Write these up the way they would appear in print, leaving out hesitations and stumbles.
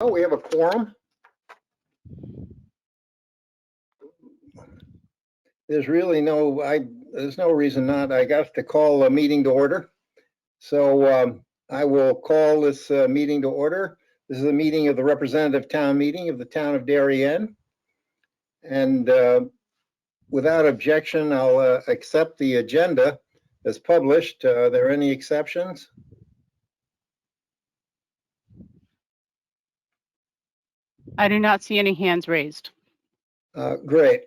Oh, we have a quorum. There's really there's no reason not. I got to call a meeting to order. So I will call this meeting to order. This is a meeting of the representative town meeting of the town of Darien. And without objection, I'll accept the agenda as published. Are there any exceptions? I do not see any hands raised. Great.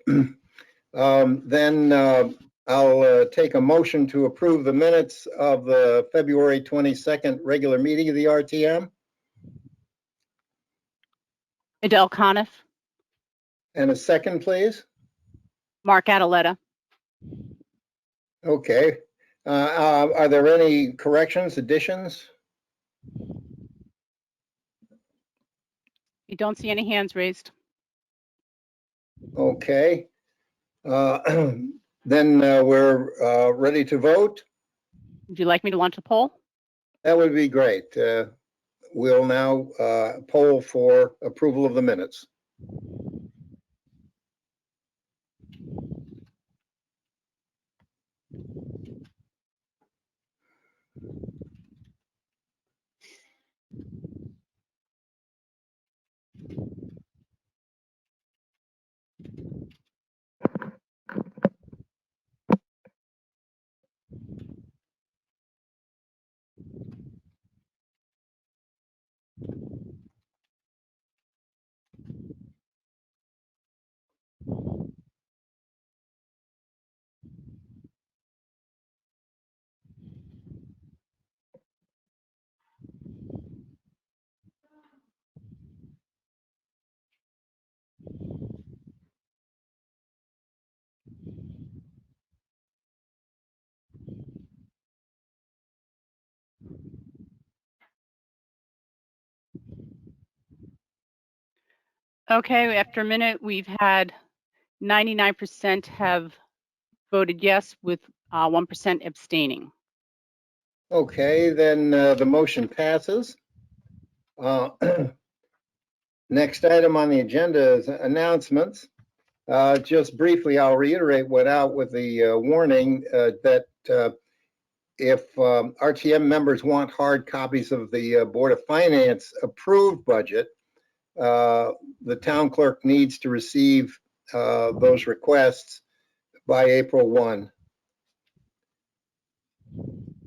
Then I'll take a motion to approve the minutes of the February 22nd regular meeting of the RTM. Adele Coniff, And a second, please. Mark Adaletta. Okay. Are there any corrections, additions? You don't see any hands raised. Okay. Then we're ready to vote. Would you like me to launch a poll? That would be great. We'll now poll for approval of the minutes. Okay, after a minute, we've had 99% have voted yes with 1% abstaining. Okay, then the motion passes. Next item on the agenda is announcements. Just briefly, I'll reiterate what out with the warning that if RTM members want hard copies of the Board of Finance approved budget, the town clerk needs to receive those requests by April 1.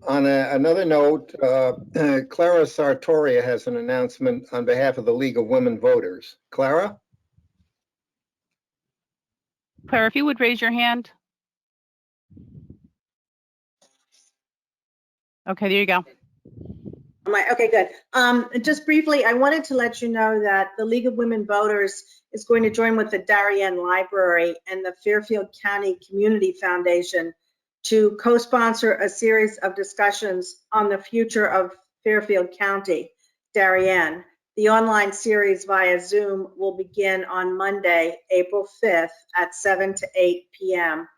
On another note, Clara Sartoria has an announcement on behalf of the League of Women Voters. Clara? Claire, if you would raise your hand. Okay, there you go. Okay, good. Just briefly, I wanted to let you know that the League of Women Voters is going to join with the Darien Library and the Fairfield County Community Foundation to co-sponsor a series of discussions on the future of Fairfield County, Darien. The online series via Zoom will begin on Monday, April 5th at 7 to 8 p.m.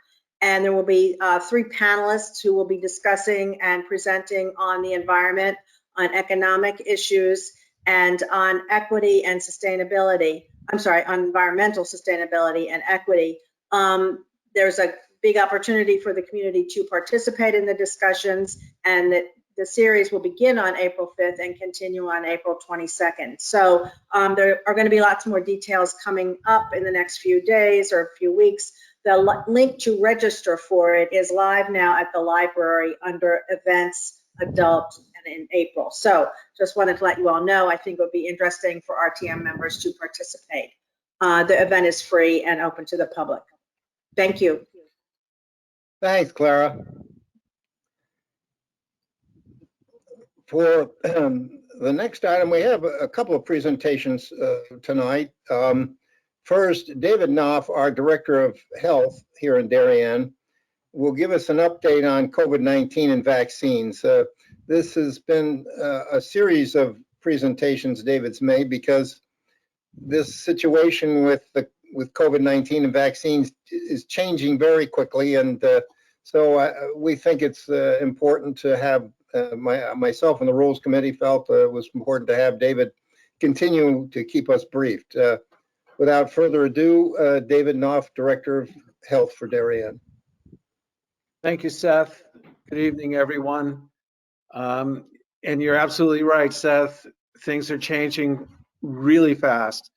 And there will be 3 panelists who will be discussing and presenting on the environment, on economic issues, and on equity and sustainability. I'm sorry, on environmental sustainability and equity. There's a big opportunity for the community to participate in the discussions, and the series will begin on April 5th and continue on April 22nd. So there are going to be lots more details coming up in the next few days or a few weeks. The link to register for it is live now at the library under events, adult, and in April. So just wanted to let you all know, I think it would be interesting for RTM members to participate. The event is free and open to the public. Thank you. Thanks, Clara. For the next item, we have a couple of presentations tonight. First, David Noff, our Director of Health here in Darien, will give us an update on COVID-19 and vaccines. This has been a series of presentations David's made because this situation with COVID-19 and vaccines is changing very quickly, and so we think it's important to have myself and the Rules Committee felt it was important to have David continue to keep us briefed. Without further ado, David Noff, Director of Health for Darien. Thank you, Seth. Good evening, everyone. And you're absolutely right, Seth. Things are changing really fast.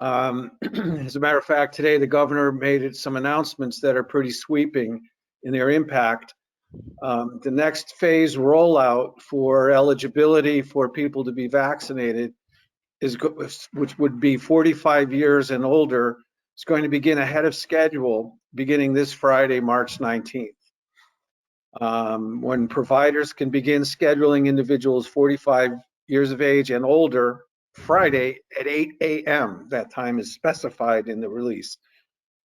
As a matter of fact, today the governor made some announcements that are pretty sweeping in their impact. The next phase rollout for eligibility for people to be vaccinated which would be 45 years and older, is going to begin ahead of schedule beginning this Friday, March 19th. When providers can begin scheduling individuals 45 years of age and older Friday at 8 a.m. That time is specified in the release.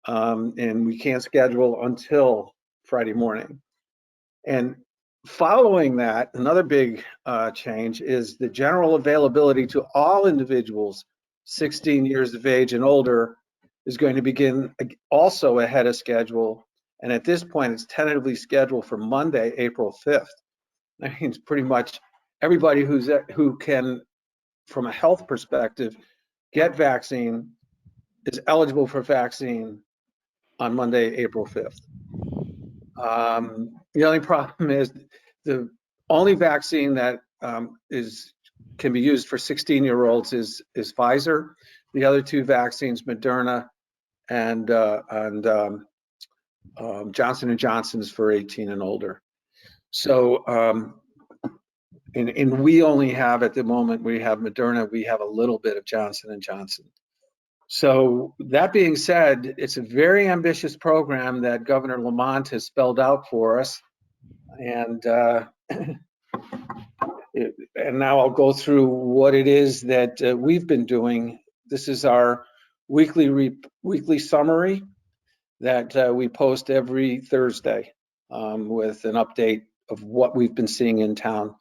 And we can't schedule until Friday morning. And following that, another big change is the general availability to all individuals 16 years of age and older is going to begin also ahead of schedule. And at this point, it's tentatively scheduled for Monday, April 5th. That means pretty much everybody who can, from a health perspective, get vaccine is eligible for vaccine on Monday, April 5th. The only problem is the only vaccine that can be used for 16-year-olds is Pfizer. The other two vaccines, Moderna and Johnson & Johnson's for 18 and older. So, and we only have at the moment, we have Moderna, we have a little bit of Johnson & Johnson. So that being said, it's a very ambitious program that Governor Lamont has spelled out for us. And now I'll go through what it is that we've been doing. This is our weekly summary that we post every Thursday with an update of what we've been seeing in town.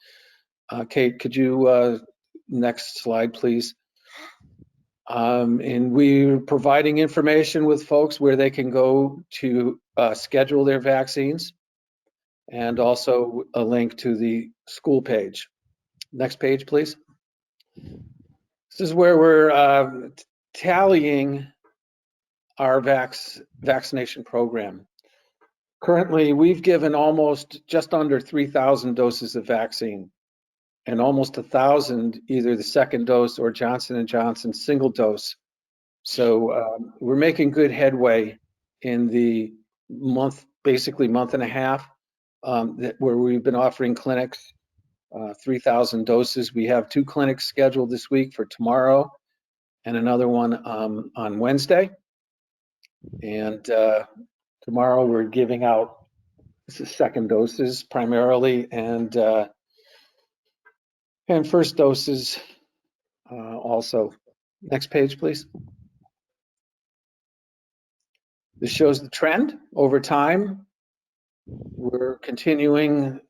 Kate, could you, next slide, please? And we're providing information with folks where they can go to schedule their vaccines, and also a link to the school page. Next page, please. This is where we're tallying our vaccination program. Currently, we've given just under 3,000 doses of vaccine, and almost 1,000 either the second dose or Johnson & Johnson single dose. So we're making good headway in the basically month and a half where we've been offering clinics 3,000 doses. We have 2 clinics scheduled this week for tomorrow and another one on Wednesday. And tomorrow we're giving out second doses primarily, and first doses also. Next page, please. This shows the trend over time. We're continuing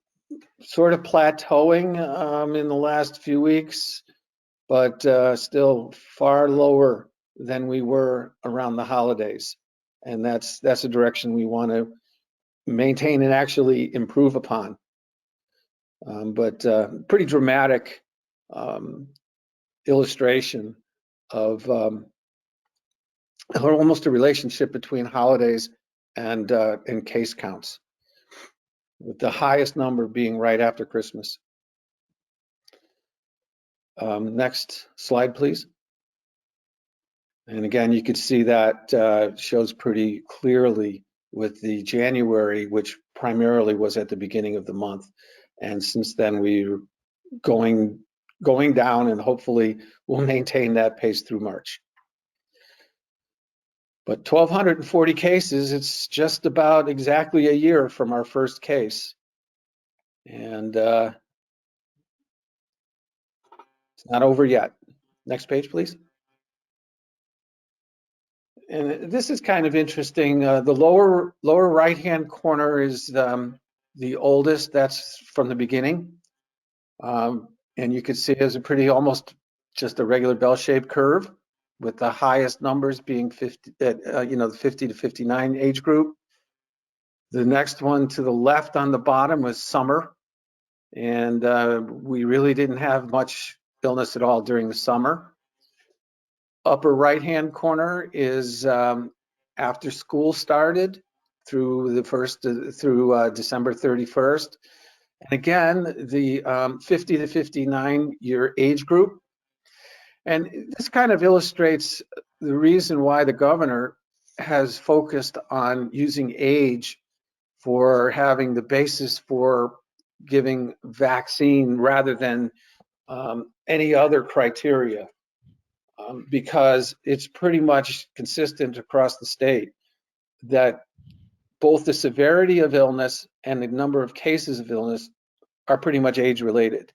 sort of plateauing in the last few weeks, but still far lower than we were around the holidays. And that's a direction we want to maintain and actually improve upon. But pretty dramatic illustration of almost a relationship between holidays and case counts, with the highest number being right after Christmas. Next slide, please. And again, you could see that shows pretty clearly with the January, which primarily was at the beginning of the month. And since then, we're going down, and hopefully we'll maintain that pace through March. But 1,240 cases, it's just about exactly a year from our first case. And it's not over yet. Next page, please. And this is kind of interesting. The lower right-hand corner is the oldest. That's from the beginning. And you can see there's a pretty almost just a regular bell-shaped curve, with the highest numbers being the 50 to 59 age group. The next one to the left on the bottom was summer, and we really didn't have much illness at all during the summer. Upper right-hand corner is after school started through December 31st. And again, the 50 to 59 year age group. And this kind of illustrates the reason why the governor has focused on using age for having the basis for giving vaccine rather than any other criteria, because it's pretty much consistent across the state that both the severity of illness and the number of cases of illness are pretty much age related.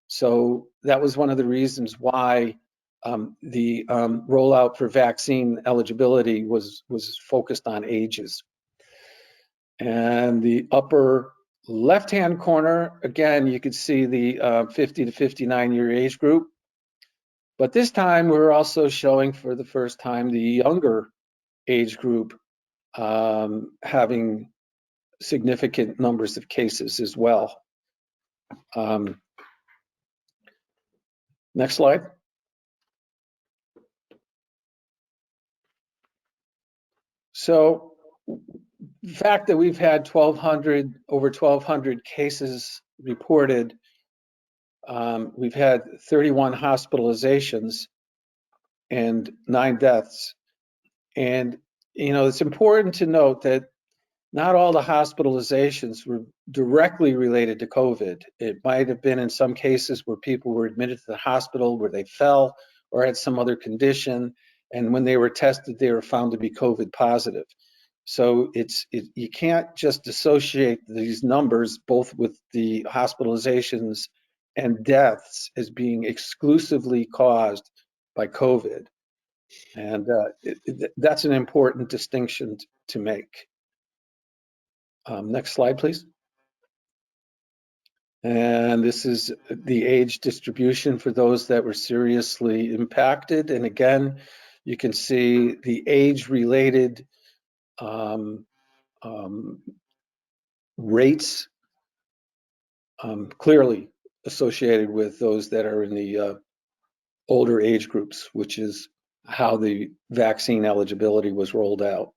So that was one of the reasons why the rollout for vaccine eligibility was focused on ages. And the upper left-hand corner, again, you could see the 50 to 59 year age group. But this time we're also showing for the first time the younger age group having significant numbers of cases as well. Next slide. So the fact that we've had over 1,200 cases reported, we've had 31 hospitalizations and 9 deaths. And, you know, it's important to note that not all the hospitalizations were directly related to COVID. It might have been in some cases where people were admitted to the hospital where they fell or had some other condition. And when they were tested, they were found to be COVID positive. So you can't just associate these numbers, both with the hospitalizations and deaths, as being exclusively caused by COVID. And that's an important distinction to make. Next slide, please. And this is the age distribution for those that were seriously impacted. And again, you can see the age-related rates clearly associated with those that are in the older age groups, which is how the vaccine eligibility was rolled out.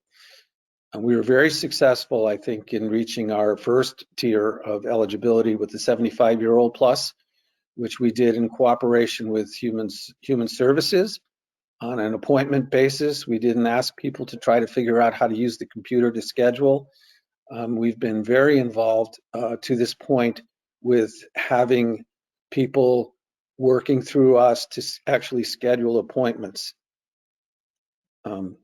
And we were very successful, I think, in reaching our first tier of eligibility with the 75-year-old plus, which we did in cooperation with Human Services on an appointment basis. We didn't ask people to try to figure out how to use the computer to schedule. We've been very involved to this point with having people working through us to actually schedule appointments.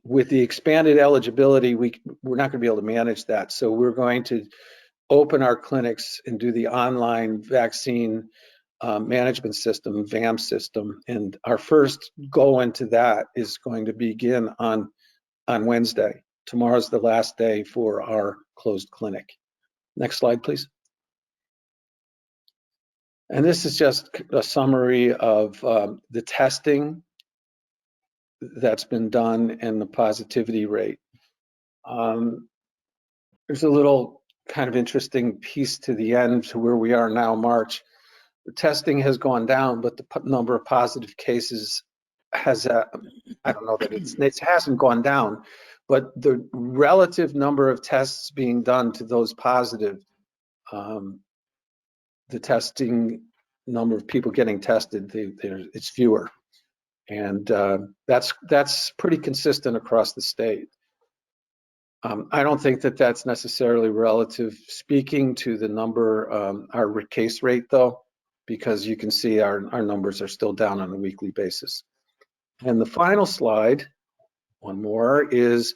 With the expanded eligibility, we're not going to be able to manage that. So we're going to open our clinics and do the online vaccine management system, VAM system. And our first go into that is going to begin on Wednesday. Tomorrow's the last day for our closed clinic. Next slide, please. And this is just a summary of the testing that's been done and the positivity rate. There's a little kind of interesting piece to the end to where we are now, March. The testing has gone down, but the number of positive cases has, I don't know that it hasn't gone down, but the relative number of tests being done to those positive, the testing number of people getting tested, it's fewer. And that's pretty consistent across the state. I don't think that that's necessarily relative speaking to the number, our case rate though, because you can see our numbers are still down on a weekly basis. And the final slide, one more, is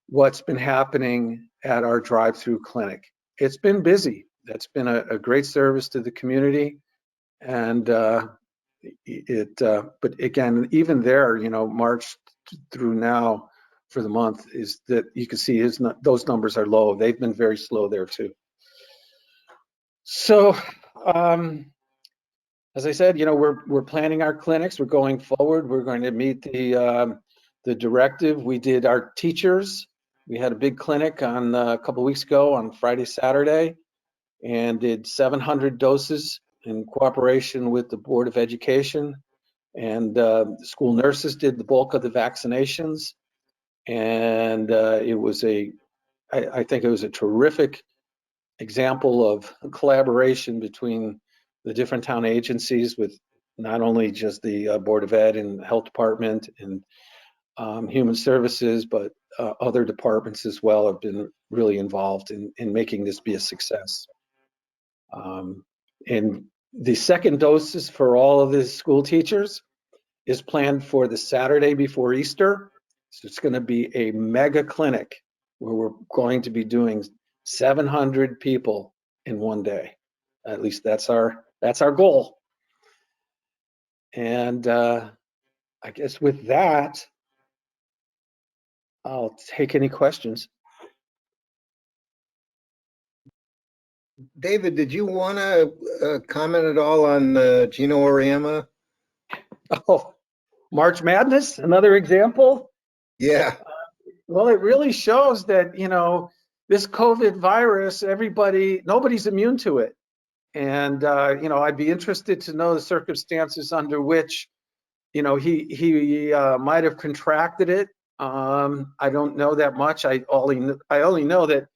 what's been happening at our drive-through clinic. It's been busy. That's been a great service to the community. And but again, even there, you know, March through now for the month is that you can see those numbers are low. They've been very slow there too. So, as I said, you know, we're planning our clinics. We're going forward. We're going to meet the directive. We did our teachers. We had a big clinic on a couple of weeks ago on Friday, Saturday, and did 700 doses in cooperation with the Board of Education, and the school nurses did the bulk of the vaccinations. And I think it was a terrific example of collaboration between the different town agencies, with not only just the Board of Ed and Health Department and Human Services, but other departments as well have been really involved in making this be a success. And the second doses for all of the school teachers is planned for the Saturday before Easter. So it's going to be a mega clinic where we're going to be doing 700 people in one day. At least that's our goal. And I guess with that, I'll take any questions. David, did you want to comment at all on Gino Oriema? Oh, March Madness, another example. Yeah. Well, it really shows that, you know, this COVID virus, nobody's immune to it. And, you know, I'd be interested to know the circumstances under which, you know, he might have contracted it. I don't know that much. I only know that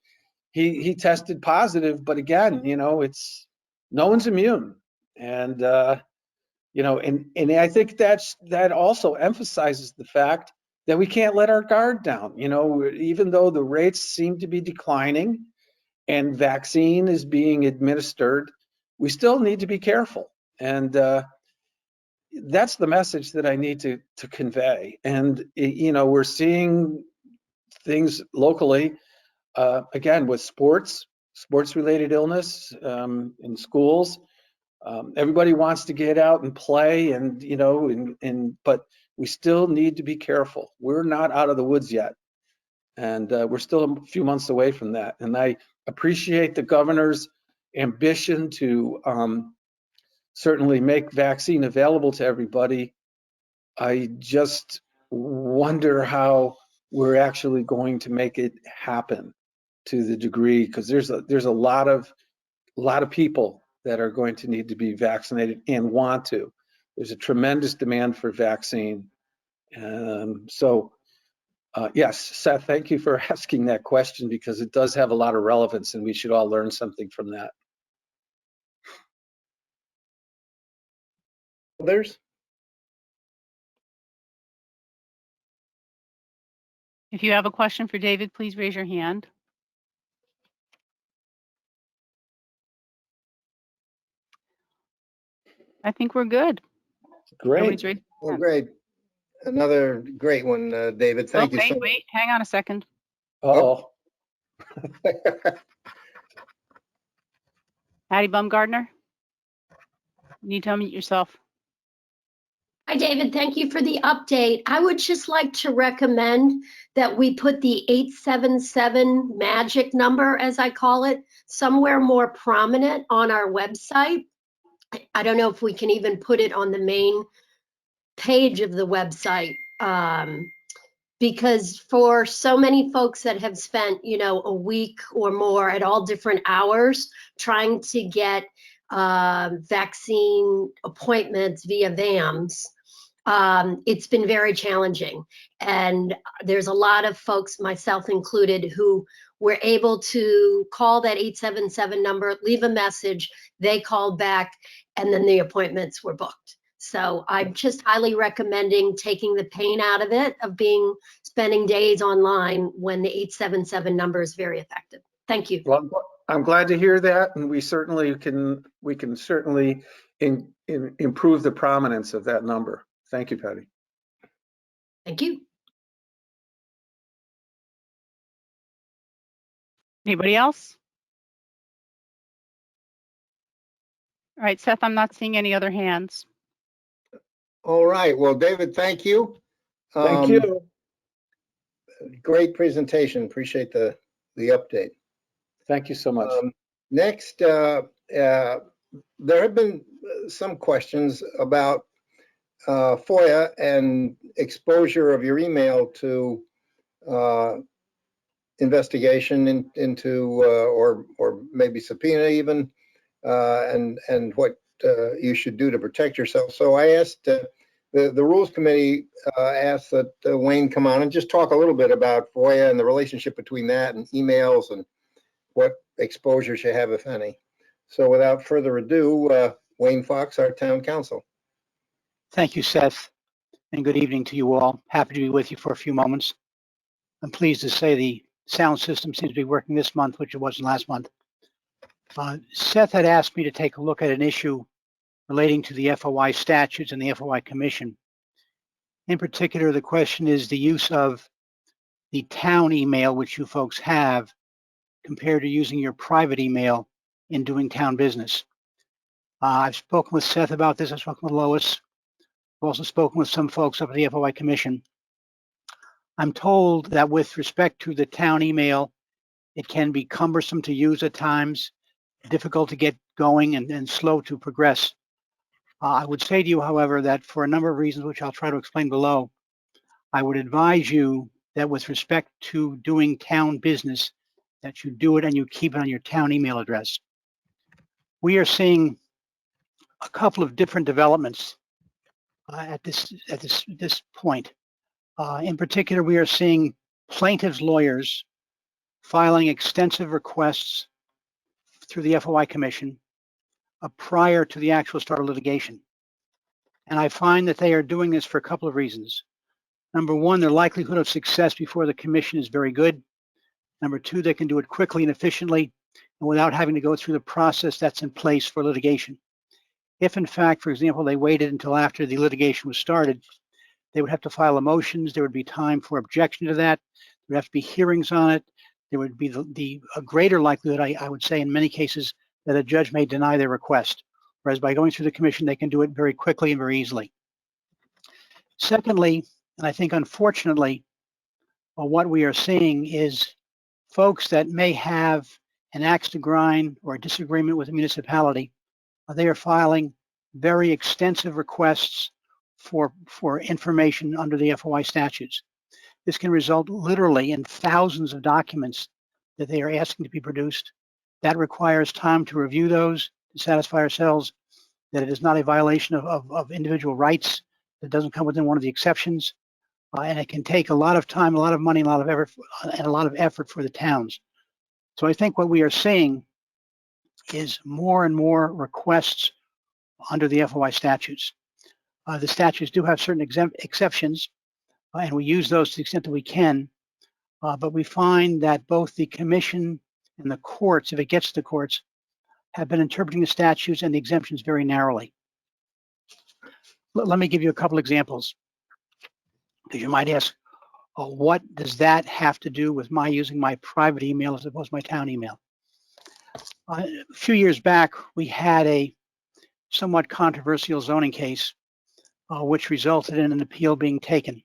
he tested positive, but again, you know, no one's immune. And, you know, and I think that also emphasizes the fact that we can't let our guard down. You know, even though the rates seem to be declining and vaccine is being administered, we still need to be careful. And that's the message that I need to convey. And, you know, we're seeing things locally, again, with sports-related illness in schools. Everybody wants to get out and play, and, you know, but we still need to be careful. We're not out of the woods yet. And we're still a few months away from that. And I appreciate the governor's ambition to certainly make vaccine available to everybody. I just wonder how we're actually going to make it happen to the degree, because there's a lot of people that are going to need to be vaccinated and want to. There's a tremendous demand for vaccine. Yes, Seth, thank you for asking that question, because it does have a lot of relevance and we should all learn something from that. Others? If you have a question for David, please raise your hand. I think we're good. Great. Nobody's raised their Well, hand. great. Another great one, David. Thank you so much. Wait, hang on a second. Uh-oh. Patty Baumgardner, you need to unmute yourself. Hi, David. Thank you for the update. I would just like to recommend that we put the 877 magic number, as I call it, somewhere more prominent on our website. I don't know if we can even put it on the main page of the website, because for so many folks that have spent, you know, a week or more at all different hours trying to get vaccine appointments via VAMS, it's been very challenging. And there's a lot of folks, myself included, who were able to call that 877 number, leave a message, they called back, and then the appointments were booked. So I'm just highly recommending taking the pain out of it, of spending days online, when the 877 number is very effective. Thank you. Well, I'm glad to hear that, and we can certainly improve the prominence of that number. Thank you, Patty. Thank you. Anybody else? All right, Seth, I'm not seeing any other hands. All right. Well, David, thank you. Thank you. Great presentation. Appreciate the update. Thank you so much. Next, there have been some questions about FOIA and exposure of your email to investigation into or maybe subpoena even, and what you should do to protect yourself. So I asked the Rules Committee asked that Wayne come on and just talk a little bit about FOIA and the relationship between that and emails and what exposures you have, if any. So without further ado, Wayne Fox, our town council. Thank you, Seth, and good evening to you all. Happy to be with you for a few moments. I'm pleased to say the sound system seems to be working this month, which it wasn't last month. Seth had asked me to take a look at an issue relating to the FOI statutes and the FOI Commission. In particular, the question is the use of the town email, which you folks have, compared to using your private email in doing town business. I've spoken with Seth about this. I've spoken with Lois. I've also spoken with some folks up at the FOI Commission. I'm told that with respect to the town email, it can be cumbersome to use at times, difficult to get going, and slow to progress. I would say to you, however, that for a number of reasons, which I'll try to explain below, I would advise you that with respect to doing town business, that you do it and you keep it on your town email address. We are seeing a couple of different developments at this point. In particular, we are seeing plaintiffs' lawyers filing extensive requests through the FOI Commission prior to the actual start of litigation. And I find that they are doing this for a couple of reasons. Number one, their likelihood of success before the commission is very good. Number two, they can do it quickly and efficiently and without having to go through the process that's in place for litigation. If in fact, for example, they waited until after the litigation was started, they would have to file a motions. There would be time for objection to that. There would have to be hearings on it. There would be a greater likelihood, I would say in many cases, that a judge may deny their request. Whereas by going through the commission, they can do it very quickly and very easily. Secondly, and I think unfortunately, what we are seeing is folks that may have an axe to grind or a disagreement with the municipality, they are filing very extensive requests for information under the FOI statutes. This can result literally in thousands of documents that they are asking to be produced. That requires time to review those, to satisfy ourselves that it is not a violation of individual rights, that doesn't come within one of the exceptions, and it can take a lot of time, a lot of money, a lot of effort for the towns. So I think what we are seeing is more and more requests under the FOI statutes. The statutes do have certain exceptions, and we use those to the extent that we can, but we find that both the commission and the courts, if it gets to the courts, have been interpreting the statutes and the exemptions very narrowly. Let me give you a couple examples, because you might ask, what does that have to do with my using my private email as opposed to my town email? A few years back, we had a somewhat controversial zoning case, which resulted in an appeal being taken.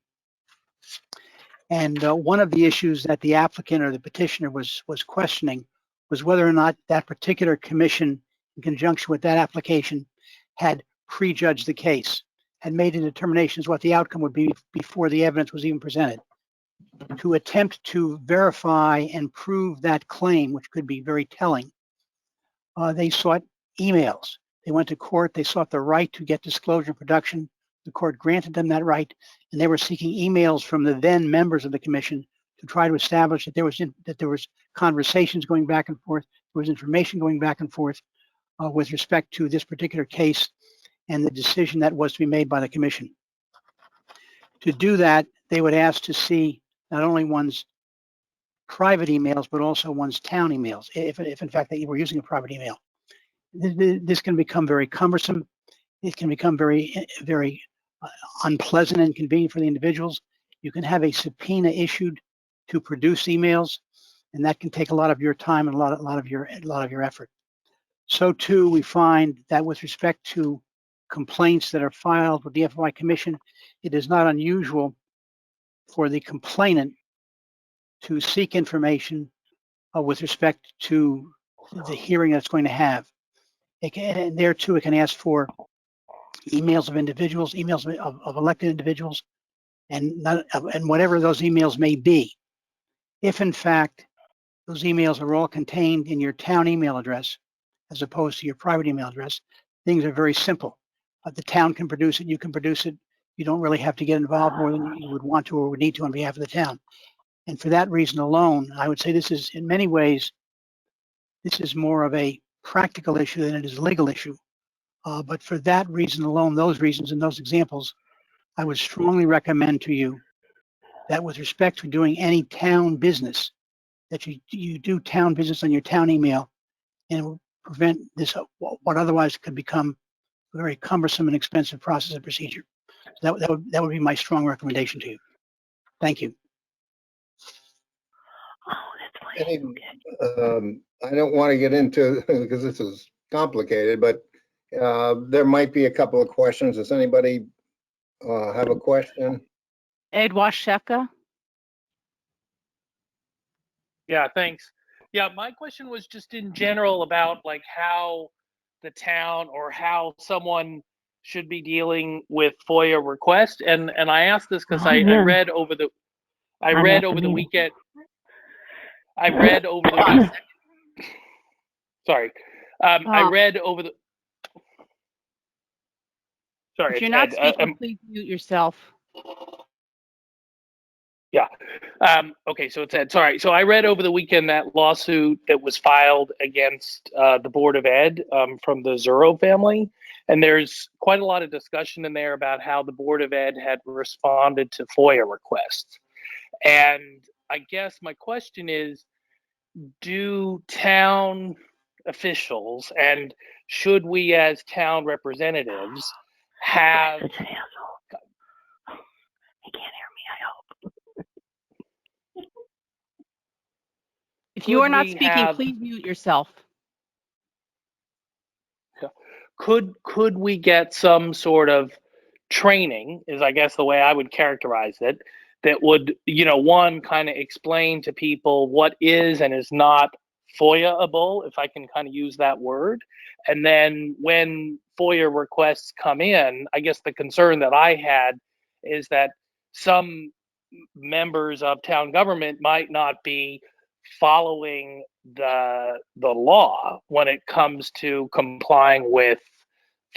And one of the issues that the applicant or the petitioner was questioning was whether or not that particular commission, in conjunction with that application, had prejudged the case, had made a determination as what the outcome would be before the evidence was even presented. To attempt to verify and prove that claim, which could be very telling, they sought emails. They went to court, they sought the right to get disclosure and production. The court granted them that right, and they were seeking emails from the then members of the commission to try to establish that there was conversations going back and forth, there was information going back and forth with respect to this particular case and the decision that was to be made by the commission. To do that, they would ask to see not only one's private emails, but also one's town emails, if in fact they were using a private email. This can become very cumbersome. It can become very, very unpleasant and inconvenient for the individuals. You can have a subpoena issued to produce emails, and that can take a lot of your time and a lot of your effort. So too, we find that with respect to complaints that are filed with the FOI Commission, it is not unusual for the complainant to seek information with respect to the hearing that's going to have. And there too, it can ask for emails of individuals, emails of elected individuals, and whatever those emails may be. If in fact those emails are all contained in your town email address, as opposed to your private email address, things are very simple. The town can produce it, you can produce it. You don't really have to get involved more than you would want to or would need to on behalf of the town. And for that reason alone, I would say this is, in many ways, this is more of a practical issue than it is a legal issue. But for that reason alone, those reasons and those examples, I would strongly recommend to you that with respect to doing any town business, that you do town business on your town email and it will prevent this, what otherwise could become a very cumbersome and expensive process and procedure. So that would be my strong recommendation to you. Thank you. Any, I don't want to get into, because this is complicated, but there might be a couple of questions. Does anybody have a question? Ed Washeka? Yeah, thanks. Yeah, my question was just in general about like how the town or how someone should be dealing with FOIA requests. And I asked this because I read over the weekend. I read over the weekend. Sorry. I read over the. Sorry. If you're not speaking, please mute yourself. Yeah. Okay, so it's Ed. Sorry. So I read over the weekend that lawsuit that was filed against the Board of Ed from the Zuro family. And there's quite a lot of discussion in there about how the Board of Ed had responded to FOIA requests. And I guess my question is, do town officials and should we as town representatives have... He can't hear me, I hope. If you are not speaking, please mute yourself. Could we get some sort of training, is I guess the way I would characterize it, that would, one, kind of explain to people what is and is not FOIA-able, if I can kind of use that word. And then when FOIA requests come in, I guess the concern that I had is that some members of town government might not be following the law when it comes to complying with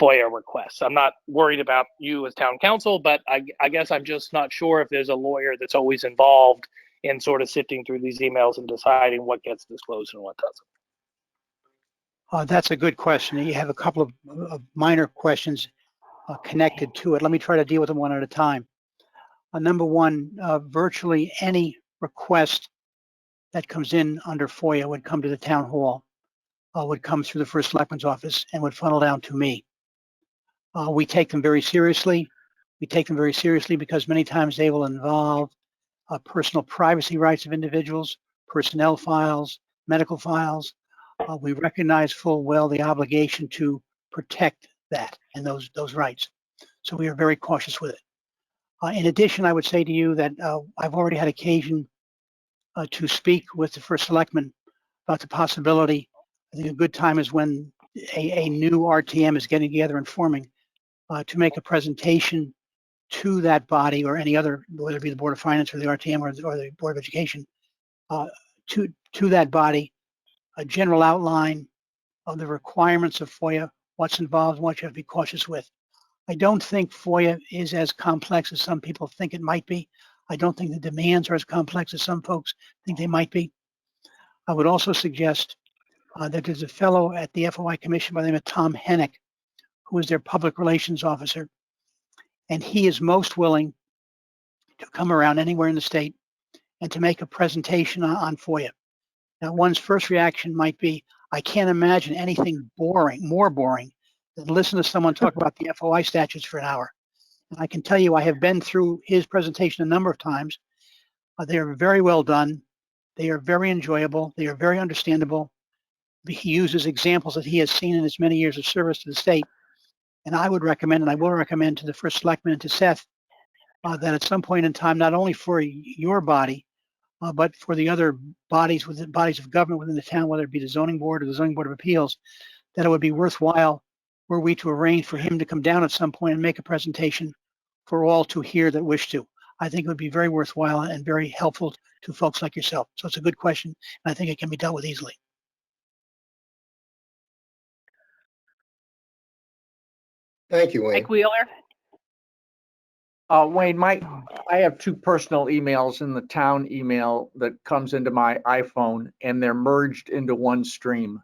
FOIA requests. I'm not worried about you as town council, but I guess I'm just not sure if there's a lawyer that's always involved in sort of sifting through these emails and deciding what gets disclosed and what doesn't. That's a good question. You have a couple of minor questions connected to it. Let me try to deal with them one at a time. Number one, virtually any request that comes in under FOIA would come to the town hall, would come through the first selectman's office and would funnel down to me. We take them very seriously. We take them very seriously because many times they will involve personal privacy rights of individuals, personnel files, medical files. We recognize full well the obligation to protect that and those rights. So we are very cautious with it. In addition, I would say to you that I've already had occasion to speak with the first selectman about the possibility. I think a good time is when a new RTM is getting together and forming to make a presentation to that body or any other, whether it be the Board of Finance or the RTM or the Board of Education, to that body, a general outline of the requirements of FOIA, what's involved, and what you have to be cautious with. I don't think FOIA is as complex as some people think it might be. I don't think the demands are as complex as some folks think they might be. I would also suggest that there's a fellow at the FOI Commission by the name of Tom Hennick, who is their public relations officer, and he is most willing to come around anywhere in the state and to make a presentation on FOIA. Now, one's first reaction might be, I can't imagine anything more boring than listen to someone talk about the FOI statutes for an hour. And I can tell you, I have been through his presentation a number of times. They are very well done. They are very enjoyable. They are very understandable. He uses examples that he has seen in his many years of service to the state. And I would recommend, and I will recommend to the first selectman and to Seth, that at some point in time, not only for your body, but for the other bodies within bodies of government within the town, whether it be the zoning board or the zoning board of appeals, that it would be worthwhile were we to arrange for him to come down at some point and make a presentation for all to hear that wish to. I think it would be very worthwhile and very helpful to folks like yourself. So it's a good question, and I think it can be dealt with easily. Thank you, Wayne. Mike Wheeler. Wayne, I have two personal emails in the town email that comes into my iPhone, and they're merged into one stream.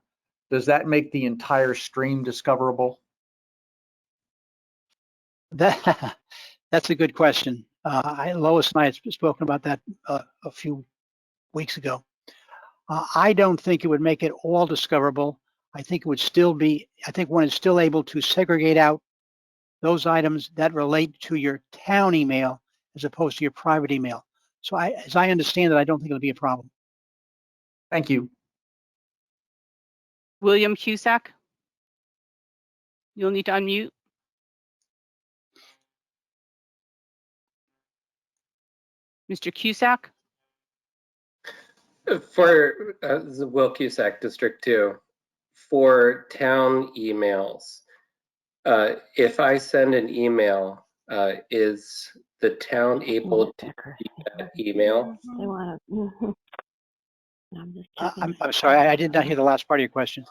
Does that make the entire stream discoverable? That's a good question. Lois and I had spoken about that a few weeks ago. I don't think it would make it all discoverable. I think it would still be, I think one is still able to segregate out those items that relate to your town email as opposed to your private email. So as I understand it, I don't think it'll be a problem. Thank you. William Cusack. You'll need to unmute. Mr. Cusack. For Will Cusack, District 2, for town emails, if I send an email, is the town able to see that email? I'm sorry, I did not hear the last part of your question.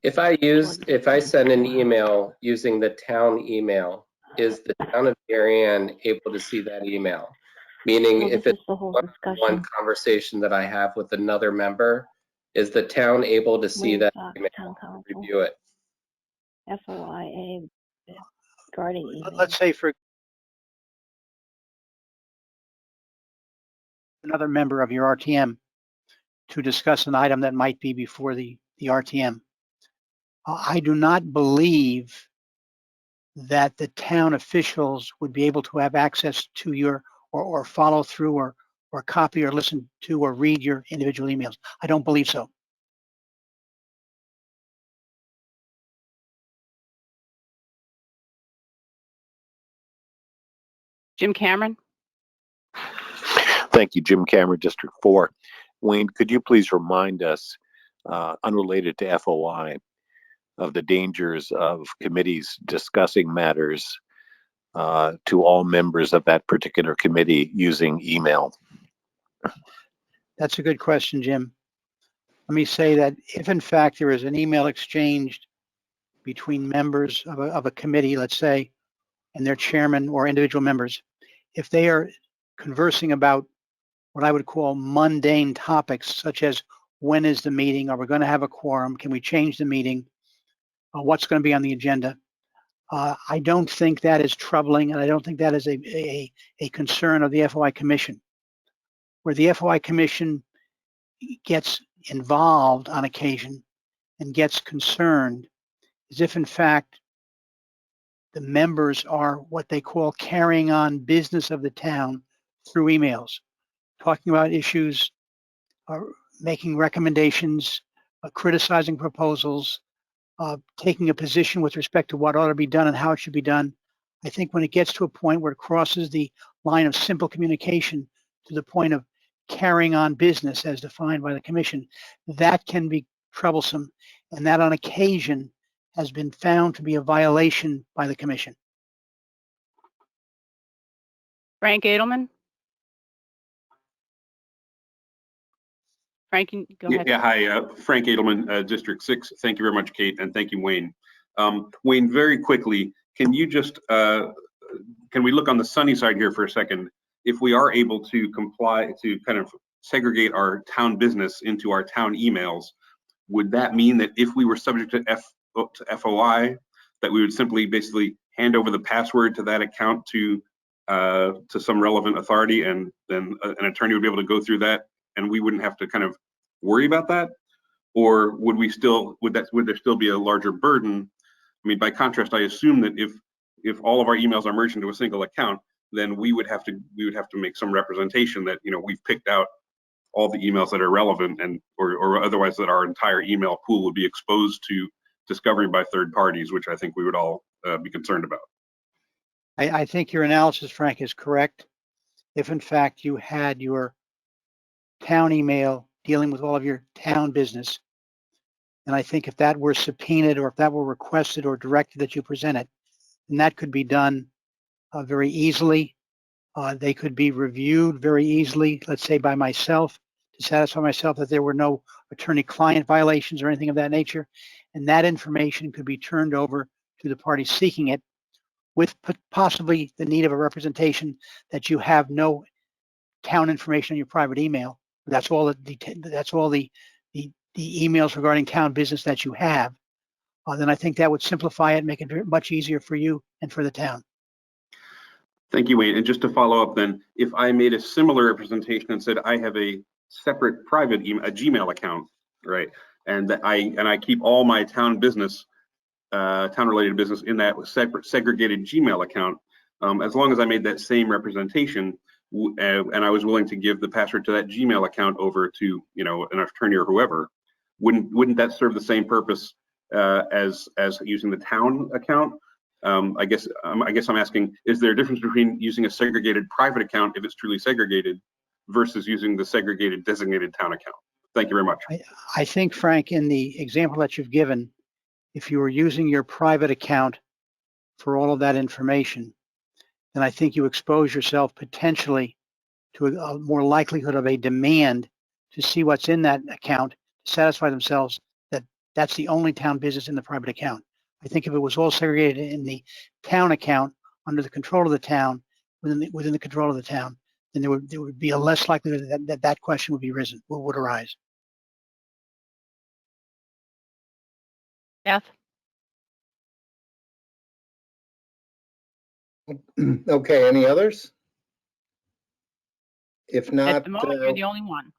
If I send an email using the town email, is the town of Darien able to see that email? Meaning, if it's one conversation that I have with another member, is the town able to see that email and review it? FOIA guarding email. Let's say for another member of your RTM to discuss an item that might be before the RTM. I do not believe that the town officials would be able to have access to your or follow through or copy or listen to or read your individual emails. I don't believe so. Jim Cameron. Thank you, Jim Cameron, District 4. Wayne, could you please remind us, unrelated to FOI, of the dangers of committees discussing matters to all members of that particular committee using email? That's a good question, Jim. Let me say that if in fact there is an email exchanged between members of a committee, let's say, and their chairman or individual members, if they are conversing about what I would call mundane topics, such as when is the meeting? Are we going to have a quorum? Can we change the meeting? What's going to be on the agenda? I don't think that is troubling, and I don't think that is a concern of the FOI Commission. Where the FOI Commission gets involved on occasion and gets concerned is if in fact the members are what they call carrying on business of the town through emails, talking about issues, making recommendations, criticizing proposals, taking a position with respect to what ought to be done and how it should be done. I think when it gets to a point where it crosses the line of simple communication to the point of carrying on business as defined by the commission, that can be troublesome, and that on occasion has been found to be a violation by the commission. Frank Edelman. Frank, go ahead. Yeah, hi, Frank Edelman, District 6. Thank you very much, Kate, and thank you, Wayne. Wayne, very quickly, can you just, can we look on the sunny side here for a second? If we are able to comply, to kind of segregate our town business into our town emails, would that mean that if we were subject to FOI, that we would simply basically hand over the password to that account to some relevant authority, and then an attorney would be able to go through that, and we wouldn't have to kind of worry about that? Or would we still, would there still be a larger burden? I mean, by contrast, I assume that if all of our emails are merged into a single account, then we would have to make some representation that, you know, we've picked out all the emails that are relevant, and or otherwise that our entire email pool would be exposed to discovery by third parties, which I think we would all be concerned about. I think your analysis, Frank, is correct. If in fact you had your town email dealing with all of your town business, and I think if that were subpoenaed or if that were requested or directed that you present it, then that could be done very easily. They could be reviewed very easily, let's say by myself, to satisfy myself that there were no attorney-client violations or anything of that nature. And that information could be turned over to the party seeking it, with possibly the need of a representation that you have no town information on your private email. That's all the emails regarding town business that you have. Then I think that would simplify it, make it much easier for you and for the town. Thank you, Wayne. And just to follow up then, if I made a similar representation and said I have a separate private email, a Gmail account, right, and that I keep all my town business, town-related business in that separate segregated Gmail account, as long as I made that same representation, and I was willing to give the password to that Gmail account over to, you know, an attorney or whoever, wouldn't that serve the same purpose as using the town account? I guess I'm asking, is there a difference between using a segregated private account, if it's truly segregated, versus using the segregated designated town account? Thank you very much. I think, Frank, in the example that you've given, if you were using your private account for all of that information, then I think you expose yourself potentially to a more likelihood of a demand to see what's in that account, to satisfy themselves that that's the only town business in the private account. I think if it was all segregated in the town account under the control of the town, within the control of the town, then there would be a less likelihood that question would arise. Beth? Okay, any others? If not, At the moment, you're the only one.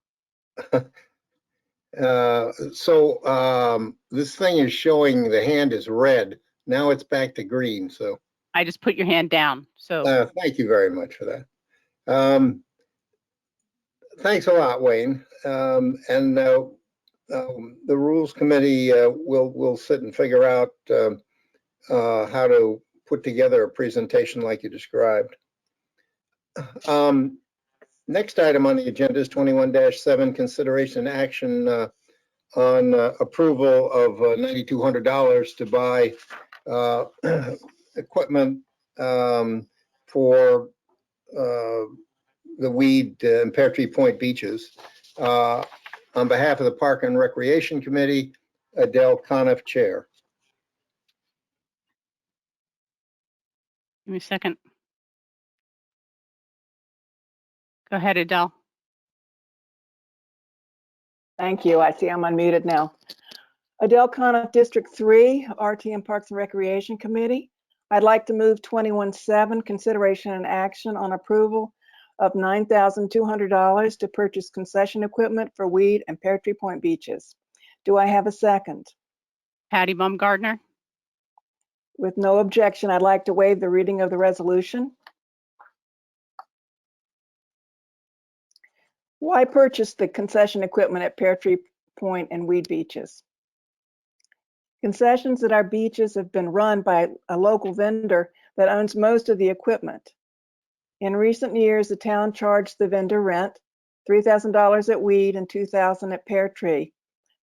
this thing is showing the hand is red. Now it's back to green, so. I just put your hand down, so. Thank you very much for that. Thanks a lot, Wayne. The Rules Committee will sit and figure out how to put together a presentation like you described. Next item on the agenda is 21-7, consideration and action on approval of $9,200 to buy equipment for the weed and Pear Tree Point beaches. On behalf of the Park and Recreation Committee, Adele Coniff, Chair. Give me a second. Go ahead, Adele. Thank you. I see I'm unmuted now. Adele Coniff, District 3, RTM Parks and Recreation Committee. I'd like to move 21-7, consideration and action on approval of $9,200 to purchase concession equipment for Weed and Pear Tree Point beaches. Do I have a second? Patty Baumgardner. With no objection, I'd like to waive the reading of the resolution. Why purchase the concession equipment at Pear Tree Point and Weed beaches? Concessions at our beaches have been run by a local vendor that owns most of the equipment. In recent years, the town charged the vendor rent, $3,000 at Weed and $2,000 at Pear Tree.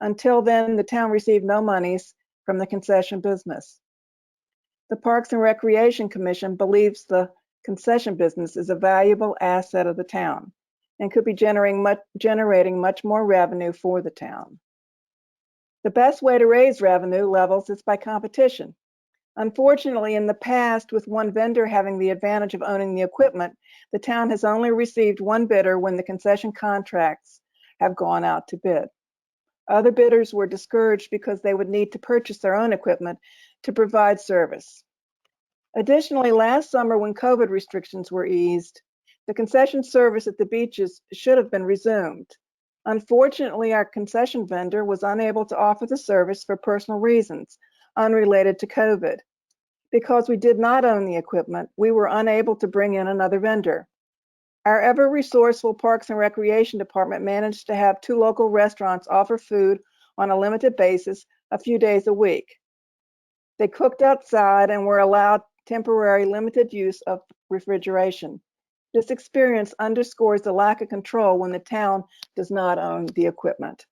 Until then, the town received no monies from the concession business. The Parks and Recreation Commission believes the concession business is a valuable asset of the town and could be generating much more revenue for the town. The best way to raise revenue levels is by competition. Unfortunately, in the past, with one vendor having the advantage of owning the equipment, the town has only received one bidder when the concession contracts have gone out to bid. Other bidders were discouraged because they would need to purchase their own equipment to provide service. Additionally, last summer when COVID restrictions were eased, the concession service at the beaches should have been resumed. Unfortunately, our concession vendor was unable to offer the service for personal reasons unrelated to COVID. Because we did not own the equipment, we were unable to bring in another vendor. Our ever-resourceful Parks and Recreation Department managed to have 2 local restaurants offer food on a limited basis a few days a week. They cooked outside and were allowed temporary limited use of refrigeration. This experience underscores the lack of control when the town does not own the equipment.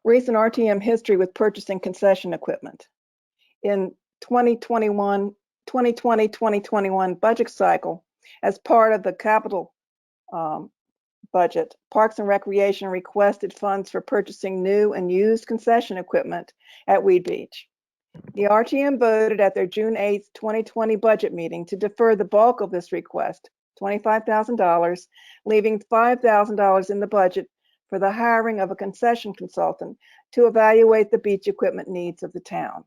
Recent RTM history with purchasing concession equipment. In 2020-2021 budget cycle, as part of the capital budget, Parks and Recreation requested funds for purchasing new and used concession equipment at Weed Beach. The RTM voted at their June 8th, 2020 budget meeting to defer the bulk of this request, $25,000, leaving $5,000 in the budget for the hiring of a concession consultant to evaluate the beach equipment needs of the town.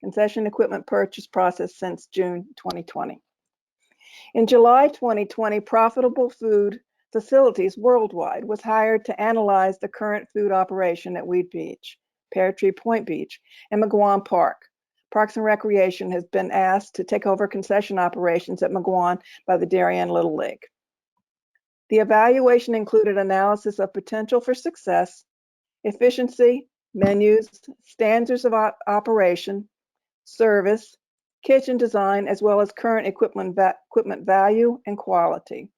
Concession equipment purchase process since June 2020. In July 2020, Profitable Food Facilities Worldwide was hired to analyze the current food operation at Weed Beach, Pear Tree Point Beach, and McGuan Park. Parks and Recreation has been asked to take over concession operations at McGuan by the Darien Little League. The evaluation included analysis of potential for success, efficiency, menus, standards of operation, service, kitchen design, as well as current equipment value and quality.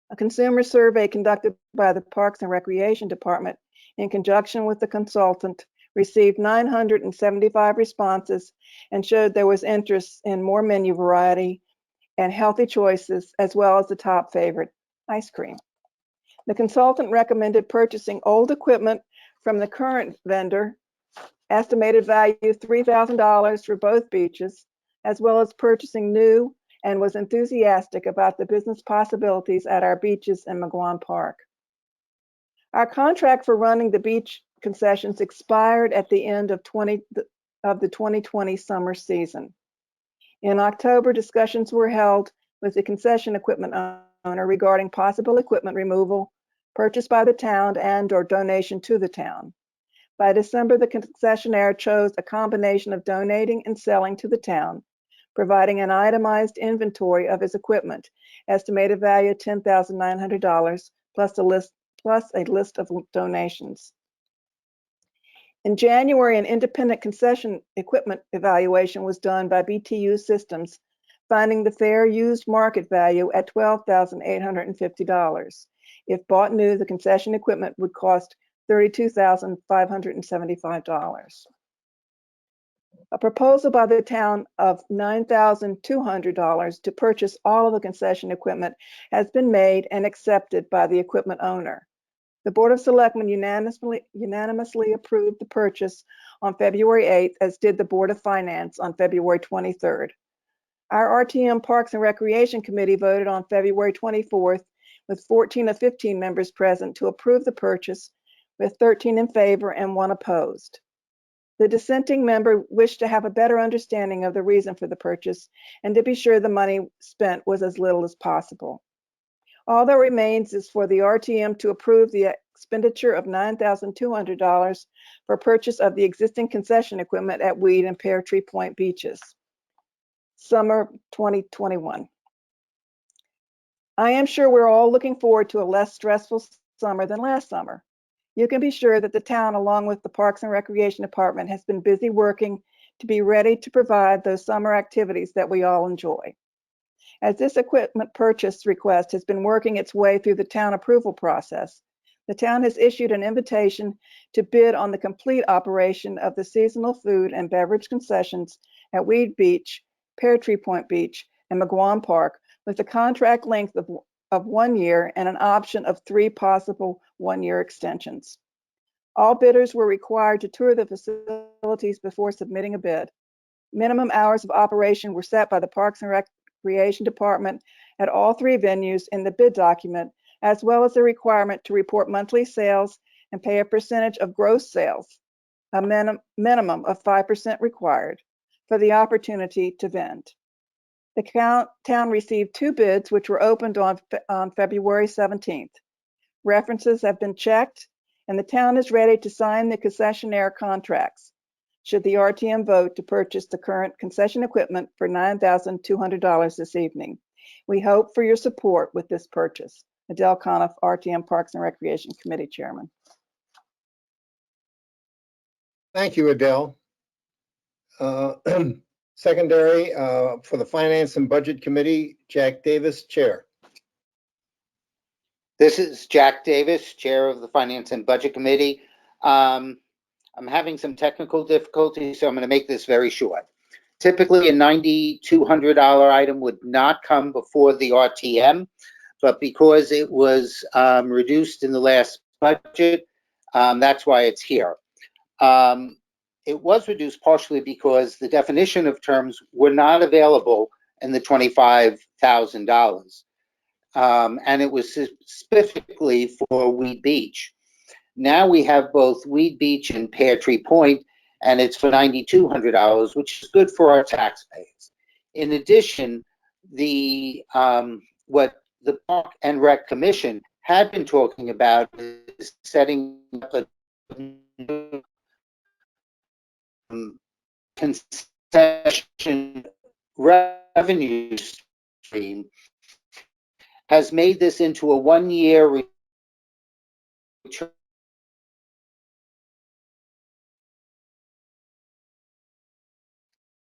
A consumer survey conducted by the Parks and Recreation Department in conjunction with the consultant received 975 responses and showed there was interest in more menu variety and healthy choices, as well as the top favorite, ice cream. The consultant recommended purchasing old equipment from the current vendor, estimated value $3,000 for both beaches, as well as purchasing new, and was enthusiastic about the business possibilities at our beaches in McGuan Park. Our contract for running the beach concessions expired at the end of the 2020 summer season. In October, discussions were held with the concession equipment owner regarding possible equipment removal, purchase by the town, and/or donation to the town. By December, the concessionaire chose a combination of donating and selling to the town, providing an itemized inventory of his equipment, estimated value $10,900, plus a list of donations. In January, an independent concession equipment evaluation was done by BTU Systems, finding the fair used market value at $12,850. If bought new, the concession equipment would cost $32,575. A proposal by the town of $9,200 to purchase all of the concession equipment has been made and accepted by the equipment owner. The Board of Selectmen unanimously approved the purchase on February 8th, as did the Board of Finance on February 23rd. Our RTM Parks and Recreation Committee voted on February 24th with 14 of 15 members present to approve the purchase, with 13 in favor and 1 opposed. The dissenting member wished to have a better understanding of the reason for the purchase and to be sure the money spent was as little as possible. All that remains is for the RTM to approve the expenditure of $9,200 for purchase of the existing concession equipment at Weed and Pear Tree Point beaches. Summer 2021. I am sure we're all looking forward to a less stressful summer than last summer. You can be sure that the town, along with the Parks and Recreation Department, has been busy working to be ready to provide those summer activities that we all enjoy. As this equipment purchase request has been working its way through the town approval process, the town has issued an invitation to bid on the complete operation of the seasonal food and beverage concessions at Weed Beach, Pear Tree Point Beach, and McGuan Park, with a contract length of 1 year and an option of 3 possible 1-year extensions. All bidders were required to tour the facilities before submitting a bid. Minimum hours of operation were set by the Parks and Recreation Department at all 3 venues in the bid document, as well as the requirement to report monthly sales and pay a percentage of gross sales, a minimum of 5% required, for the opportunity to vend. The town received 2 bids, which were opened on February 17th. References have been checked, and the town is ready to sign the concessionaire contracts, should the RTM vote to purchase the current concession equipment for $9,200 this evening. We hope for your support with this purchase. Adele Conniff, RTM Parks and Recreation Committee Chairman. Thank you, Adele. Secondary for the Finance and Budget Committee, Jack Davis, Chair. This is Jack Davis, Chair of the Finance and Budget Committee. I'm having some technical difficulties, so I'm going to make this very short. Typically, a $9,200 item would not come before the RTM, but because it was reduced in the last budget, that's why it's here. it was reduced partially because the definition of terms were not available in the $25,000. And it was specifically for Weed Beach. Now we have both Weed Beach and Pear Tree Point, and it's for $9,200, which is good for our taxpayers. In addition, the what the Park and Rec Commission had been talking about is setting up a concession revenue stream, has made this into a one-year return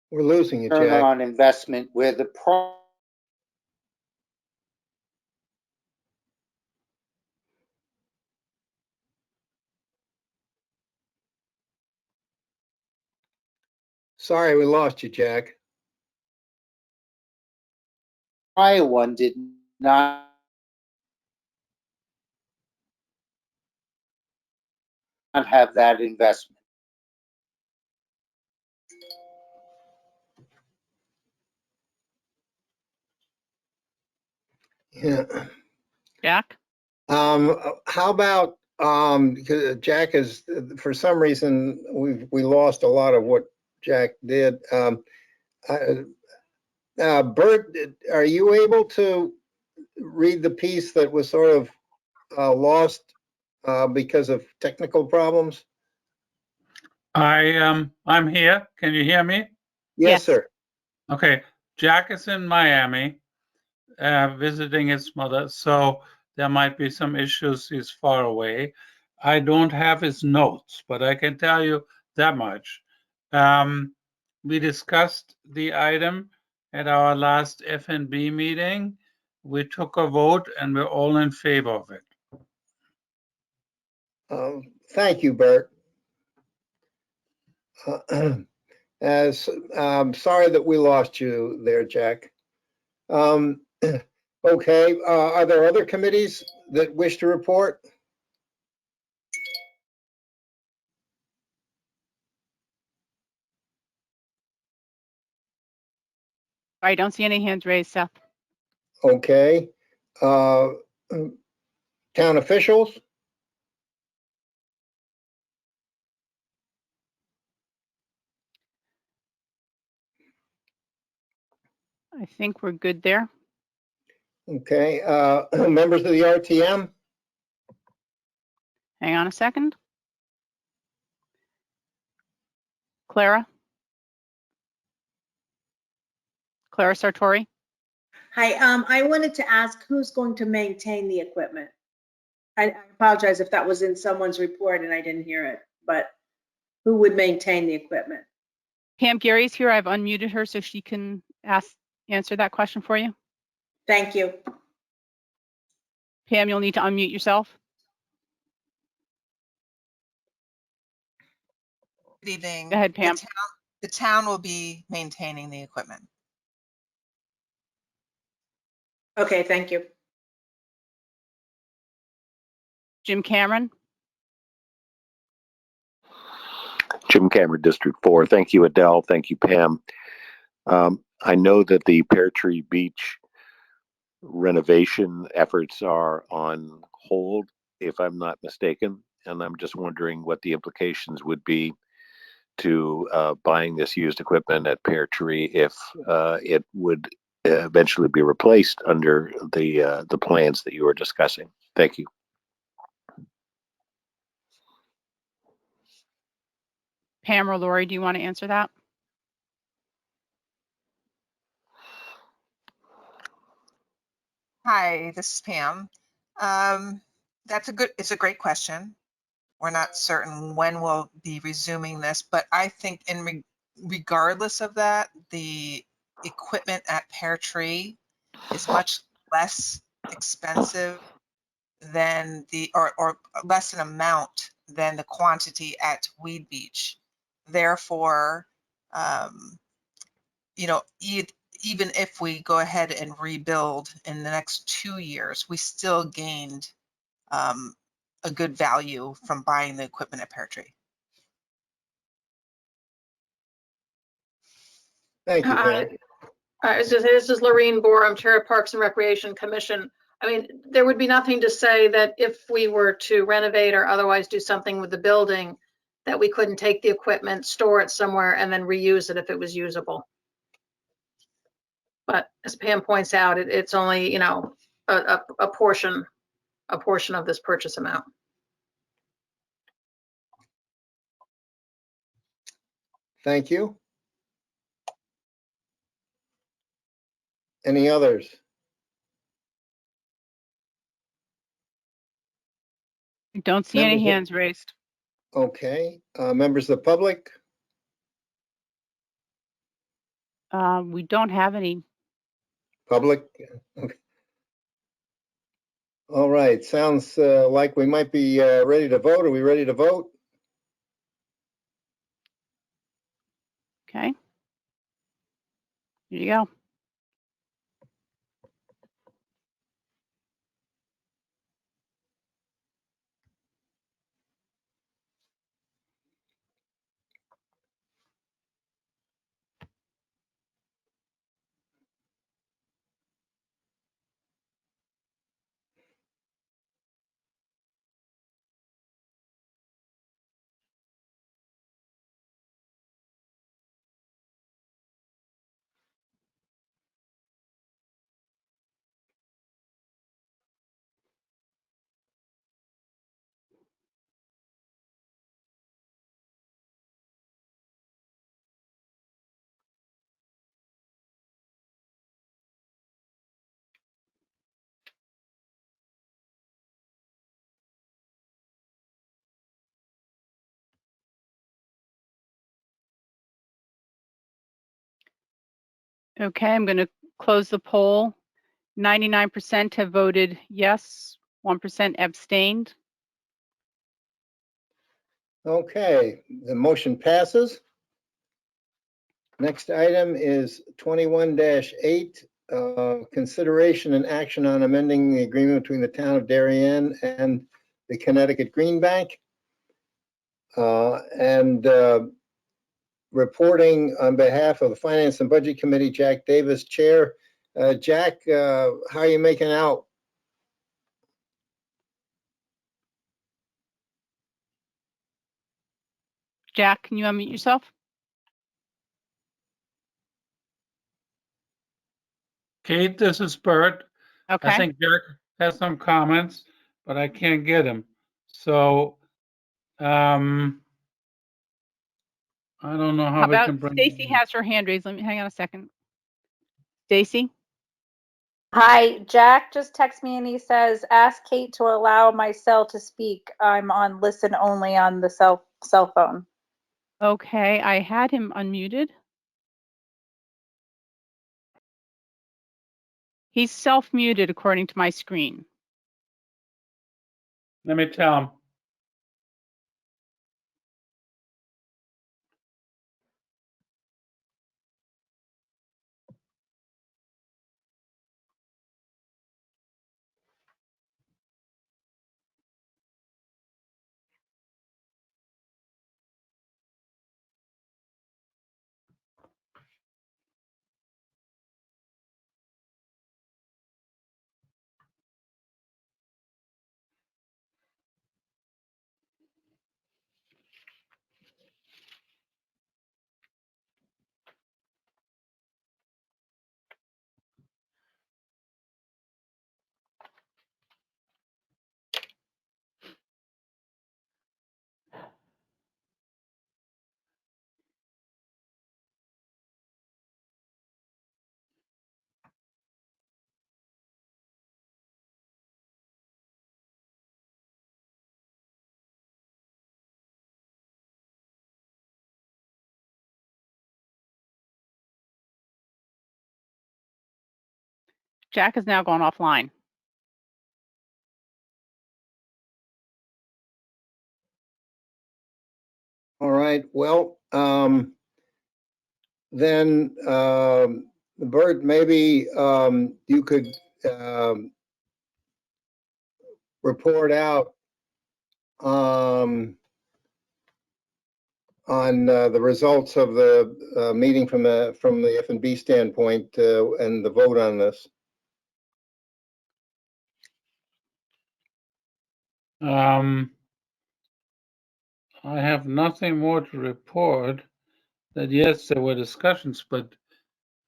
We're losing you, Jack. on investment where the Sorry, we lost you, Jack. prior one did not have that investment. Yeah. Jack? How about, because Jack is, for some reason, we lost a lot of what Jack did. Bert, are you able to read the piece that was sort of lost because of technical problems? I'm here. Can you hear me? Yes, sir. Okay. Jack is in Miami, visiting his mother, so there might be some issues. He's far away. I don't have his notes, but I can tell you that much. We discussed the item at our last FNB meeting. We took a vote and we're all in favor of it. Thank you, Bert. Sorry that we lost you there, Jack. Okay, are there other committees that wish to report? I don't see any hands raised, Seth. Okay. Town officials? I think we're good there. Okay. Members of the RTM? Hang on a second. Clara? Clara Sartori? Hi, I wanted to ask who's going to maintain the equipment? I apologize if that was in someone's report and I didn't hear it, but who would maintain the equipment? Pam Gary's here. I've unmuted her so she can answer that question for you. Thank you. Pam, you'll need to unmute yourself. Good evening. Go ahead, Pam. The town will be maintaining the equipment. Okay, thank you. Jim Cameron? Jim Cameron, District 4. Thank you, Adele. Thank you, Pam. I know that the Pear Tree Beach renovation efforts are on hold, if I'm not mistaken, and I'm just wondering what the implications would be to buying this used equipment at Pear Tree if it would eventually be replaced under the plans that you were discussing. Thank you. Pam or Lori, do you want to answer that? Hi, this is Pam. It's a great question. We're not certain when we'll be resuming this, but I think regardless of that, the equipment at Pear Tree is much less expensive than or less in amount than the quantity at Weed Beach. Therefore, even if we go ahead and rebuild in the next 2 years, we still gained a good value from buying the equipment at Pear Tree. Thank you, Pat. This is Lorene Bohr, I'm Chair of Parks and Recreation Commission. I mean, there would be nothing to say that if we were to renovate or otherwise do something with the building, that we couldn't take the equipment, store it somewhere, and then reuse it if it was usable. But as Pam points out, it's only, you know, a portion of this purchase amount. Thank you. Any others? I don't see any hands raised. Okay, members of the public? We don't have any. Public? Okay. All right, sounds like we might be ready to vote. Are we ready to vote? Okay. Here you go. Okay, I'm going to close the poll. 99% have voted yes, 1% abstained. Okay, the motion passes. Next item is 21-8, consideration and action on amending the agreement between the town of Darien and the Connecticut Green Bank. Reporting on behalf of the Finance and Budget Committee, Jack Davis, Chair. Jack, how are you making out? Jack, can you unmute yourself? Kate, this is Bert. Okay. I think Jack has some comments, but I can't get him. So, I don't know how we about can bring. Stacy has her hand raised. Let me hang on a second. Stacy? Hi, Jack just texted me and he says, ask Kate to allow my cell to speak. I'm on listen only on the cell phone. Okay, I had him unmuted. He's self-muted according to my screen. Let me tell him. Jack has now gone offline. All right, well, then, Bert, maybe you could report out on on the results of the meeting from the F&B standpoint and the vote on this. I have nothing more to report. That yes, there were discussions, but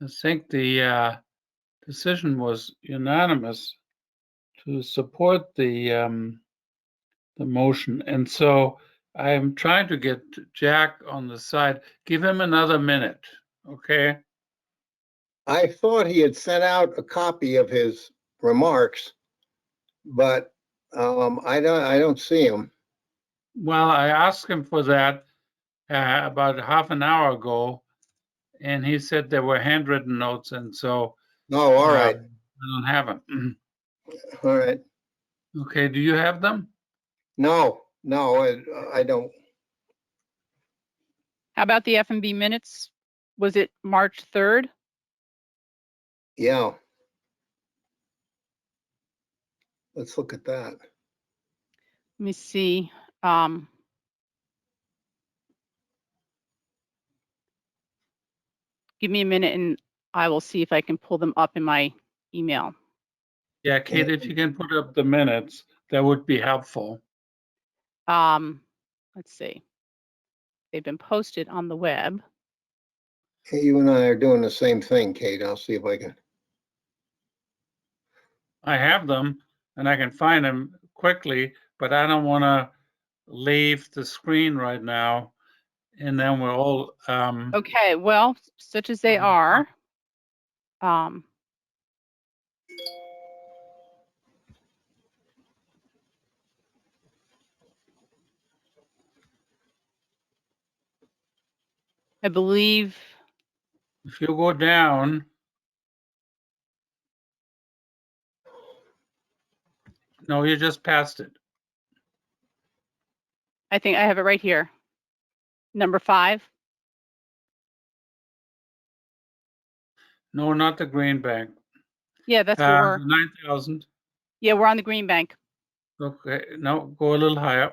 I think the decision was unanimous to support the motion. And so I am trying to get Jack on the side. Give him another minute, okay? I thought he had sent out a copy of his remarks, but I don't see him. Well, I asked him for that about half an hour ago, and he said there were handwritten notes, and so Oh, all right. I don't have them. All right. Okay, do you have them? No, I don't. How about the F&B minutes? Was it March 3rd? Yeah. Let's look at that. Let me see. Give me a minute and I will see if I can pull them up in my email. Yeah, Kate, if you can put up the minutes, that would be helpful. Let's see. They've been posted on the web. Hey, you and I are doing the same thing, Kate. I'll see if I can. I have them and I can find them quickly, but I don't want to leave the screen right now. And then we're all Okay, well, such as they are. I believe if you go down, no, you just passed it. I think I have it right here. Number 5. No, not the Green Bank. Yeah, that's what we're. 9,000. Yeah, we're on the Green Bank. Okay, no, go a little higher.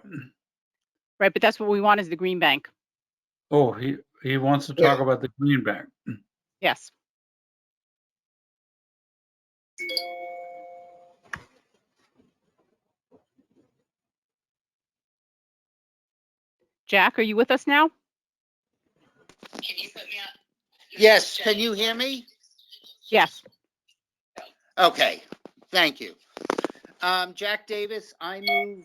Right, but that's what we want is the Green Bank. Oh, he wants to talk about the Green Bank. Yes. Jack, are you with us now? Yes, can you hear me? Yes. Okay, thank you. Jack Davis, I move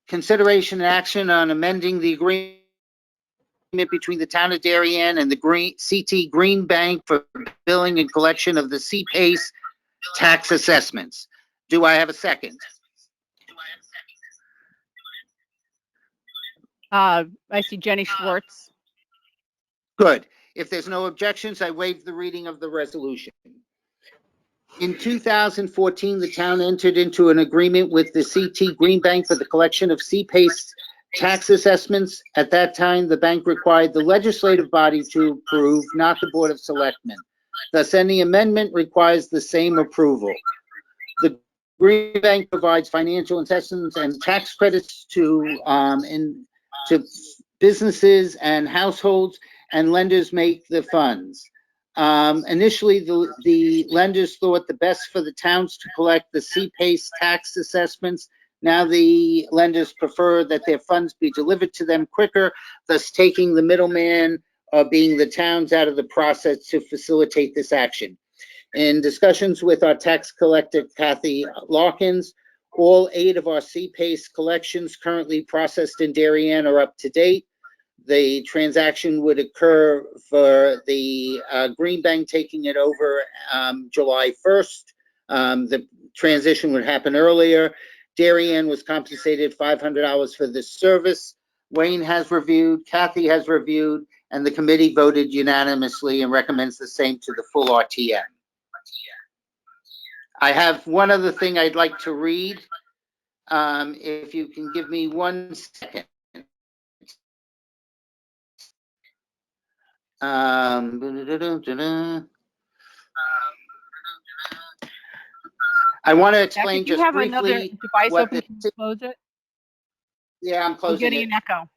consideration and action on amending the agreement between the town of Darien and the CT Green Bank for billing and collection of the CPACE tax assessments. Do I have a second? I see Jenny Schwartz. Good. If there's no objections, I waive the reading of the resolution. In 2014, the town entered into an agreement with the CT Green Bank for the collection of CPACE tax assessments. At that time, the bank required the legislative body to approve, not the Board of Selectmen. Thus, any amendment requires the same approval. The Green Bank provides financial assistance and tax credits to businesses and households, and lenders make the funds. Initially, the lenders thought the best for the towns to collect the CPACE tax assessments. Now the lenders prefer that their funds be delivered to them quicker, thus taking the middleman, being the towns, out of the process to facilitate this action. In discussions with our tax collector, Kathy Lawkins, all 8 of our CPACE collections currently processed in Darien are up to date. The transaction would occur for the Green Bank taking it over July 1st. The transition would happen earlier. Darien was compensated $500 for this service. Wayne has reviewed, Kathy has reviewed, and the committee voted unanimously and recommends the same to the full RTM. I have one other thing I'd like to read. If you can give me 1 second. I want to explain Jack, if you just have another briefly device what open, can you close it? Yeah, I'm We're closing getting it. an echo.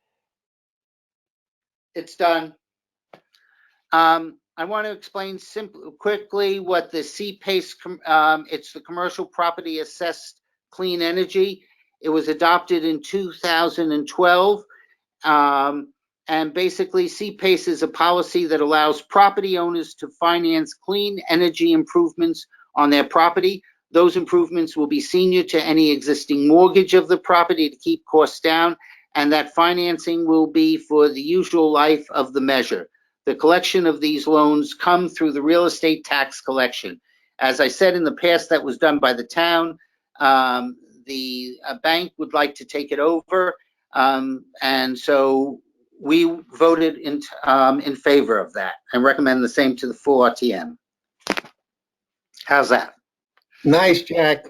It's done. I want to explain quickly what the CPACE, it's the Commercial Property Assessed Clean Energy. It was adopted in 2012. And basically, CPACE is a policy that allows property owners to finance clean energy improvements on their property. Those improvements will be senior to any existing mortgage of the property to keep costs down, and that financing will be for the usual life of the measure. The collection of these loans come through the real estate tax collection. As I said in the past, that was done by the town. The bank would like to take it over, and so we voted in favor of that and recommend the same to the full RTM. How's that? Nice, Jack.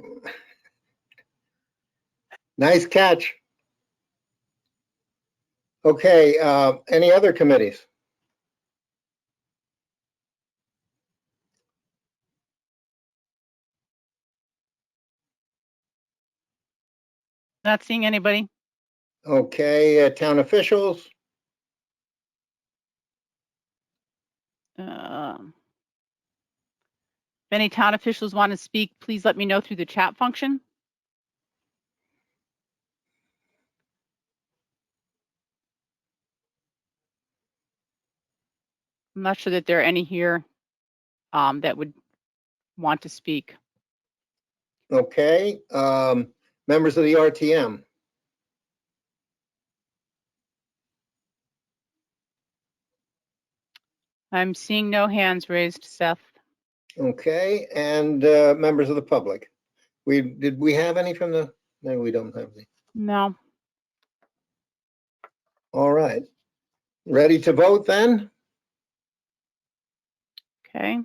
Nice catch. Okay, any other committees? Not seeing anybody. Okay, town officials? If any town officials want to speak, please let me know through the chat function. I'm not sure that there are any here that would want to speak. Okay, members of the RTM? I'm seeing no hands raised, Seth. Okay, and members of the public? Did we have any from the, no, we don't have any. No. All right. Ready to vote then? Okay.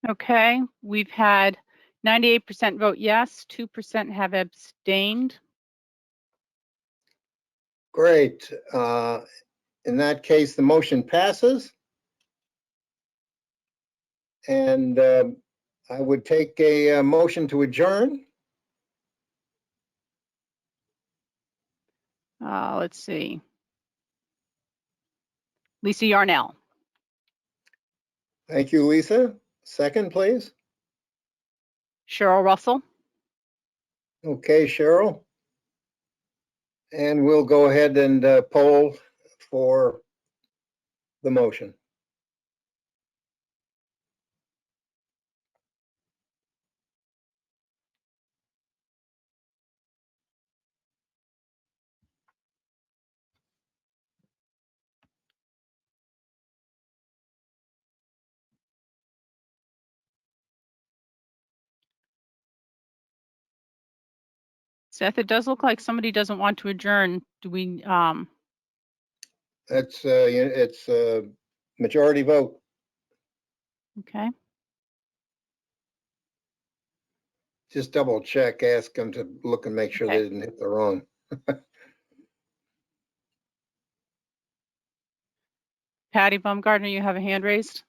Okay, we've had 98% vote yes, 2% have abstained. Great. In that case, the motion passes. And I would take a motion to adjourn. Let's see. Lisa Yarnell. Thank you, Lisa. Second, please. Cheryl Russell. Okay, Cheryl. And we'll go ahead and poll for the motion. Seth, it does look like somebody doesn't want to adjourn. Do we, It's a majority vote. okay. Just double check, ask them to look and make sure they didn't hit the wrong. Patty Baumgartner, you have a hand raised?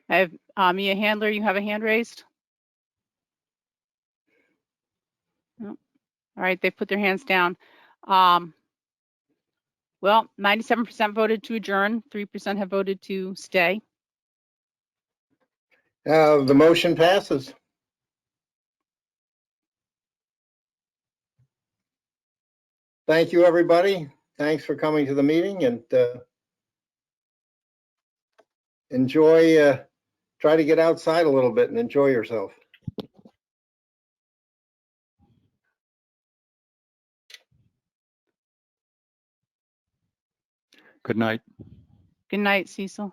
I have Mia Handler, you have a hand raised? No. All right, they've put their hands down. Well, 97% voted to adjourn, 3% have voted to stay. The motion passes. Thank you, everybody. Thanks for coming to the meeting, and enjoy, try to get outside a little bit and enjoy yourself. Good night. Good night, Cecil.